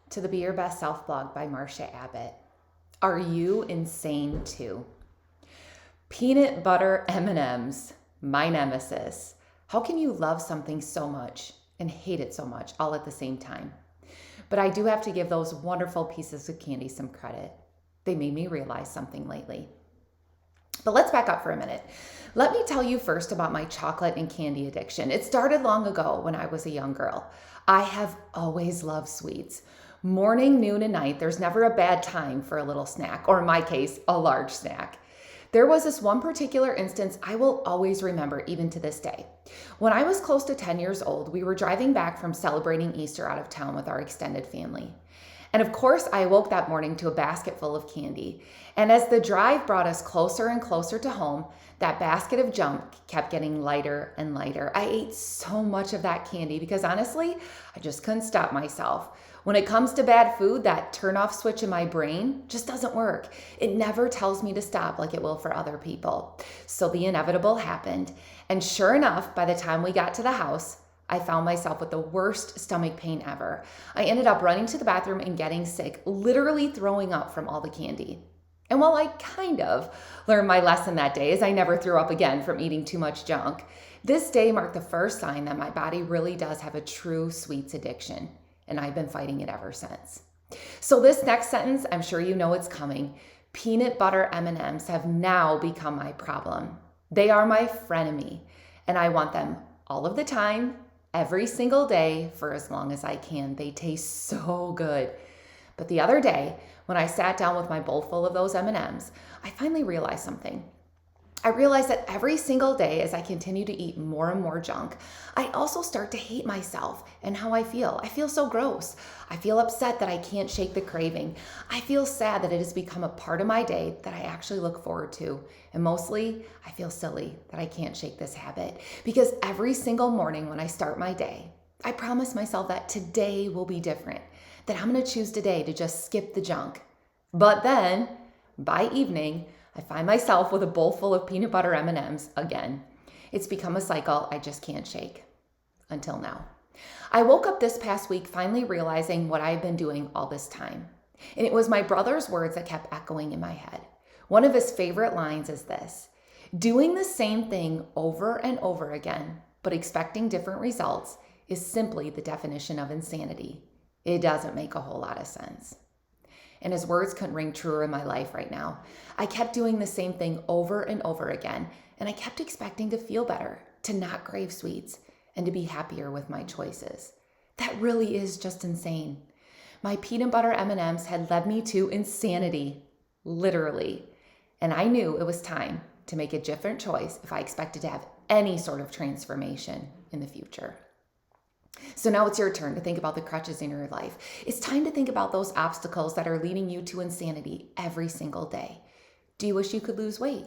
To the Be Your Best Self blog by Marcia Abbott. Are you insane too? Peanut butter M&Ms, my nemesis. How can you love something so much and hate it so much all at the same time? But I do have to give those wonderful pieces of candy some credit. They made me realize something lately. But let's back up for a minute. Let me tell you first about my chocolate and candy addiction. It started long ago when I was a young girl. I have always loved sweets. Morning, noon, and night, there's never a bad time for a little snack, or in my case, a large snack. There was this one particular instance I will always remember even to this day. When I was close to 10 years old, we were driving back from celebrating Easter out of town with our extended family. And of course, I awoke that morning to a basket full of candy. And as the drive brought us closer and closer to home, that basket of junk kept getting lighter and lighter. I ate so much of that candy because honestly, I just couldn't stop myself. When it comes to bad food, that turn off switch in my brain just doesn't work. It never tells me to stop like it will for other people. So the inevitable happened. And sure enough, by the time we got to the house, I found myself with the worst stomach pain ever. I ended up running to the bathroom and getting sick, literally throwing up from all the candy. And while I kind of learned my lesson that day, as I never threw up again from eating too much junk, this day marked the first sign that my body really does have a true sweets addiction. And I've been fighting it ever since. So this next sentence, I'm sure you know it's coming. Peanut butter M&Ms have now become my problem. They are my frenemy, and I want them all of the time, every single day for as long as I can. They taste so good. But the other day, when I sat down with my bowl full of those M&Ms, I finally realized something. I realized that every single day as I continue to eat more and more junk, I also start to hate myself and how I feel. I feel so gross. I feel upset that I can't shake the craving. I feel sad that it has become a part of my day that I actually look forward to. And mostly, I feel silly that I can't shake this habit because every single morning when I start my day, I promise myself that today will be different, that I'm going to choose today to just skip the junk. But then, by evening, I find myself with a bowl full of peanut butter M&Ms again. It's become a cycle I just can't shake. Until now. I woke up this past week finally realizing what I've been doing all this time. And it was my brother's words that kept echoing in my head. One of his favorite lines is this: doing the same thing over and over again, but expecting different results is simply the definition of insanity. It doesn't make a whole lot of sense. And his words couldn't ring truer in my life right now. I kept doing the same thing over and over again, and I kept expecting to feel better, to not crave sweets, and to be happier with my choices. That really is just insane. My peanut butter M&Ms had led me to insanity, literally. And I knew it was time to make a different choice if I expected to have any sort of transformation in the future. So now it's your turn to think about the crutches in your life. It's time to think about those obstacles that are leading you to insanity every single day. Do you wish you could lose weight?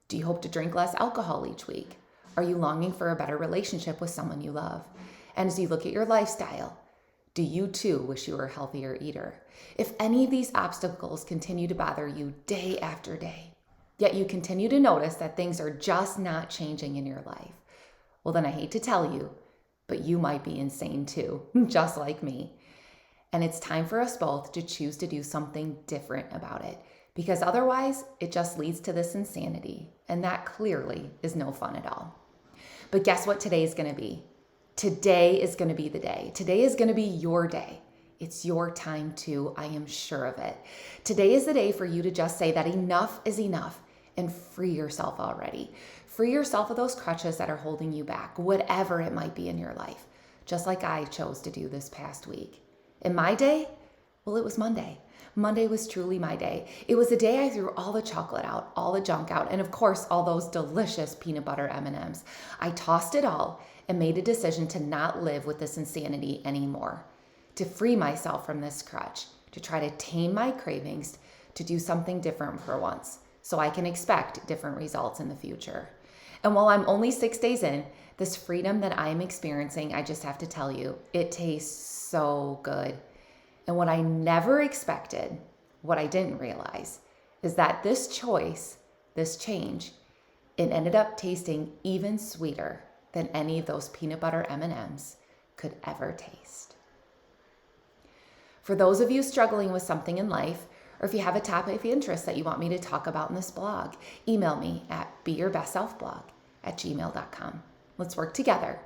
Do you hope to drink less alcohol each week? Are you longing for a better relationship with someone you love? And as you look at your lifestyle, do you too wish you were a healthier eater? If any of these obstacles continue to bother you day after day, yet you continue to notice that things are just not changing in your life, well then I hate to tell you, but you might be insane too, just like me. And it's time for us both to choose to do something different about it, because otherwise it just leads to this insanity, and that clearly is no fun at all. But guess what today is going to be? Today is going to be the day. Today is going to be your day. It's your time too, I am sure of it. Today is the day for you to just say that enough is enough and free yourself already. Free yourself of those crutches that are holding you back, whatever it might be in your life, just like I chose to do this past week. In my day, well, it was Monday. Monday was truly my day. It was the day I threw all the chocolate out, all the junk out, and of course, all those delicious peanut butter M&Ms. I tossed it all and made a decision to not live with this insanity anymore, to free myself from this crutch, to try to tame my cravings, to do something different for once, so I can expect different results in the future. And while I'm only 6 days in, this freedom that I'm experiencing, I just have to tell you, it tastes so good. And what I never expected, what I didn't realize, is that this choice, this change, it ended up tasting even sweeter than any of those peanut butter M&Ms could ever taste. For those of you struggling with something in life, or if you have a topic of interest that you want me to talk about in this blog, email me at beyourbestselfblog@gmail.com. Let's work together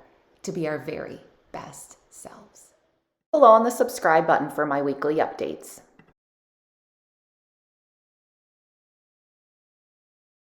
to be our very best selves. Below on the subscribe button for my weekly updates.